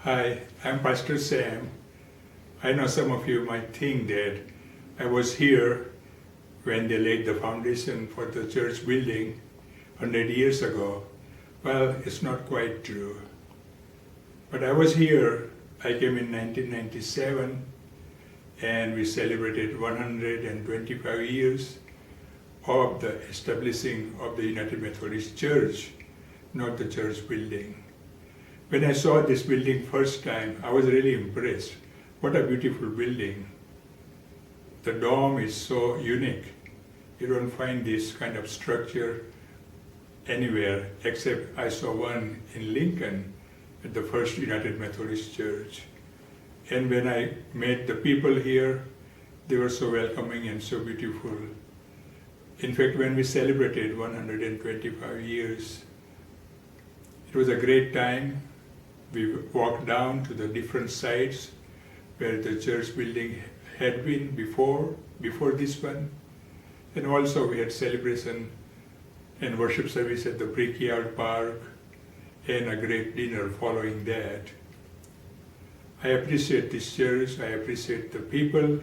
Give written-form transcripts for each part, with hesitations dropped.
Hi, I'm Pastor Sam. I know some of you might think that I was here when they laid the foundation for the church building 100 years ago. Well, it's not quite true. But I was here. I came in 1997 and we celebrated 125 years of the establishing of the United Methodist Church, not the church building. When I saw this building first time, I was really impressed. What a beautiful building. The dome is so unique. You don't find this kind of structure anywhere, except I saw one in Lincoln at the First United Methodist Church. And when I met the people here, they were so welcoming and so beautiful. In fact, when we celebrated 125 years, it was a great time. We walked down to the different sites where the church building had been before this one. And also we had celebration and worship service at the Brickyard Park and a great dinner following that. I appreciate this church, I appreciate the people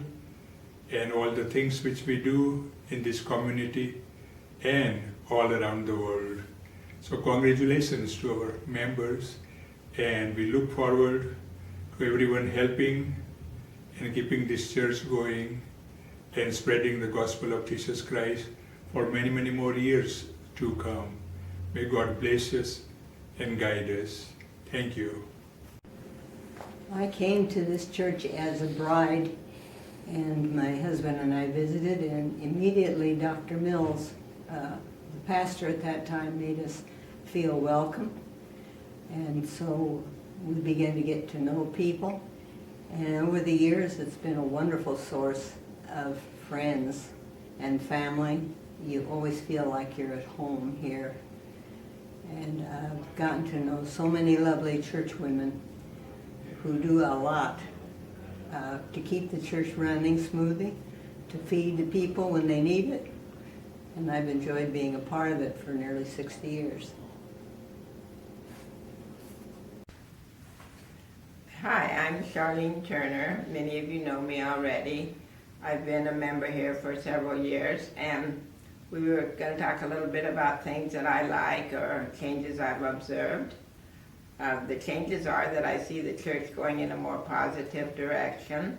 and all the things which we do in this community and all around the world. So congratulations to our members, and we look forward to everyone helping and keeping this church going and spreading the gospel of Jesus Christ for many, many more years to come. May God bless us and guide us. Thank you. I came to this church as a bride, and my husband and I visited, and immediately Dr. Mills, the pastor at that time, made us feel welcome. And so we began to get to know people. And over the years, it's been a wonderful source of friends and family. You always feel like you're at home here. And I've gotten to know so many lovely church women who do a lot to keep the church running smoothly, to feed the people when they need it. And I've enjoyed being a part of it for nearly 60 years. Hi, I'm Charlene Turner. Many of you know me already. I've been a member here for several years, and we were going to talk a little bit about things that I like or changes I've observed. The changes are that I see the church going in a more positive direction,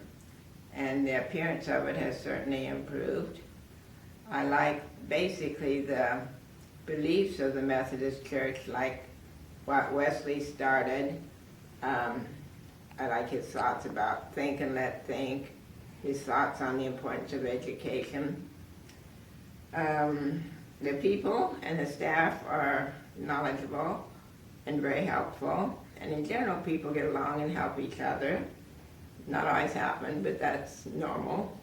and the appearance of it has certainly improved. I like basically the beliefs of the Methodist Church, like what Wesley started. I like his thoughts about think and let think, his thoughts on the importance of education. The people and the staff are knowledgeable and very helpful, and in general people get along and help each other. Not always happen, but that's normal.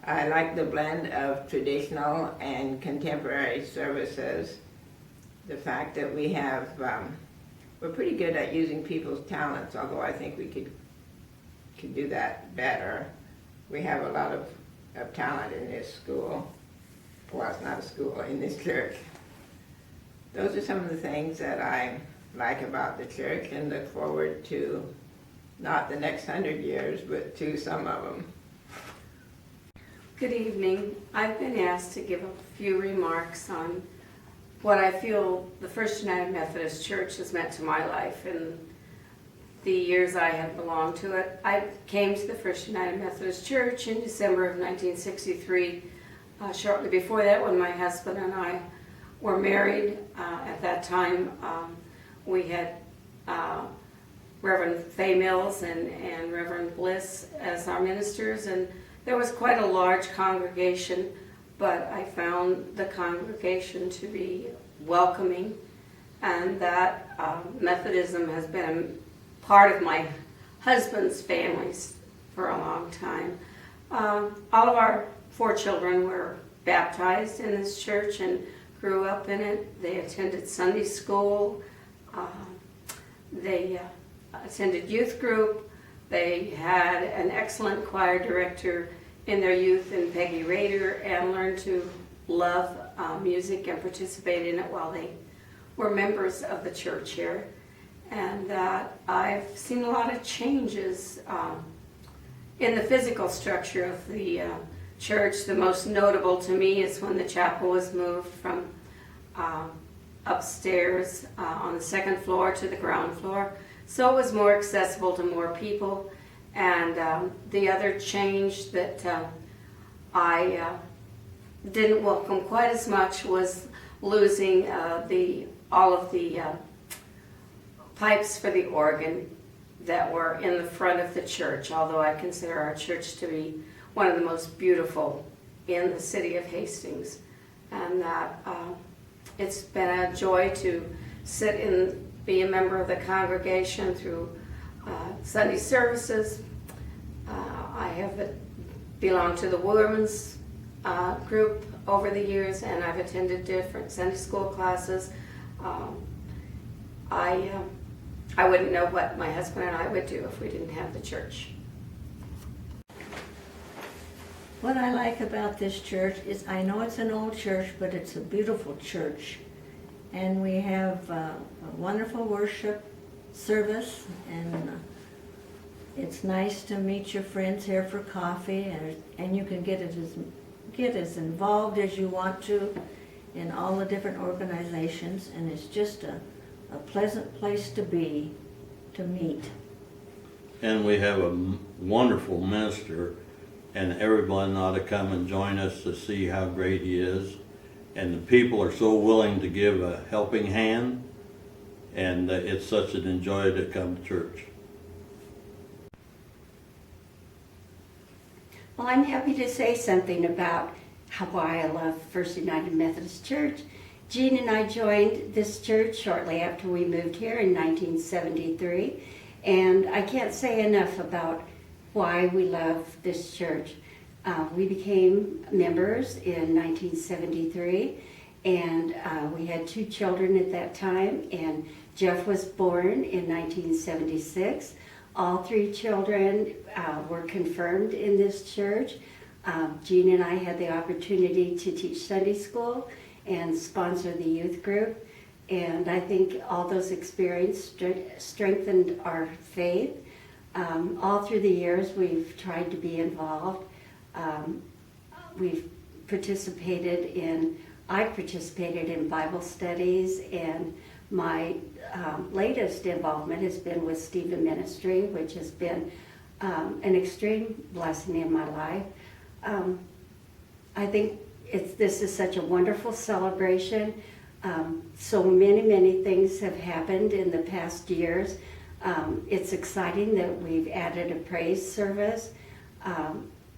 I like the blend of traditional and contemporary services. The fact that we have we're pretty good at using people's talents, although I think we could do that better. We have a lot of talent in this school. Well, it's not a school, in this church. Those are some of the things that I like about the church and look forward to, not the next 100 years, but to some of them. Good evening. I've been asked to give a few remarks on what I feel the First United Methodist Church has meant to my life in the years I have belonged to it. I came to the First United Methodist Church in December of 1963. Shortly before that, when my husband and I were married, at that time we had Reverend Fay Mills and Reverend Bliss as our ministers, and there was quite a large congregation, but I found the congregation to be welcoming, and that Methodism has been part of my husband's families for a long time. All of our 4 children were baptized in this church and grew up in it. They attended Sunday school. They attended youth group. They had an excellent choir director in their youth in Peggy Rader, and learned to love music and participate in it while they were members of the church here. and that I've seen a lot of changes in the physical structure of the church. The most notable to me is when the chapel was moved from upstairs on the second floor to the ground floor, so it was more accessible to more people. And the other change that I didn't welcome quite as much was losing all of the pipes for the organ that were in the front of the church, although I consider our church to be one of the most beautiful in the city of Hastings. And that it's been a joy to sit and be a member of the congregation through Sunday services. I have belonged to the women's group over the years, and I've attended different Sunday school classes. I wouldn't know what my husband and I would do if we didn't have the church. What I like about this church is, I know it's an old church, but it's a beautiful church. And we have a wonderful worship service, and it's nice to meet your friends here for coffee, and you can get as involved as you want to in all the different organizations, and it's just a pleasant place to be, to meet. And we have a wonderful minister, and everyone ought to come and join us to see how great he is. And the people are so willing to give a helping hand, and it's such an joy to come to church. Well, I'm happy to say something about why I love First United Methodist Church. Jean and I joined this church shortly after we moved here in 1973, and I can't say enough about why we love this church. We became members in 1973, and we had 2 children at that time, and Jeff was born in 1976. All 3 children were confirmed in this church. Jean and I had the opportunity to teach Sunday school and sponsor the youth group, and I think all those experiences strengthened our faith. All through the years we've tried to be involved. We've I participated in Bible studies, and my latest involvement has been with Stephen Ministry, which has been an extreme blessing in my life. I think this is such a wonderful celebration. So many things have happened in the past years. It's exciting that we've added a praise service.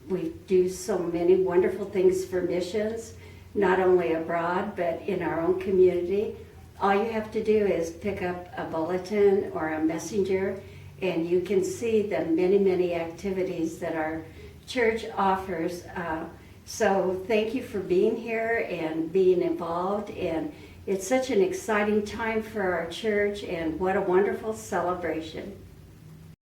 We do so many wonderful things for missions, not only abroad, but in our own community. All you have to do is pick up a bulletin or a messenger, and you can see the many activities that our church offers. So thank you for being here and being involved, and it's such an exciting time for our church, and what a wonderful celebration.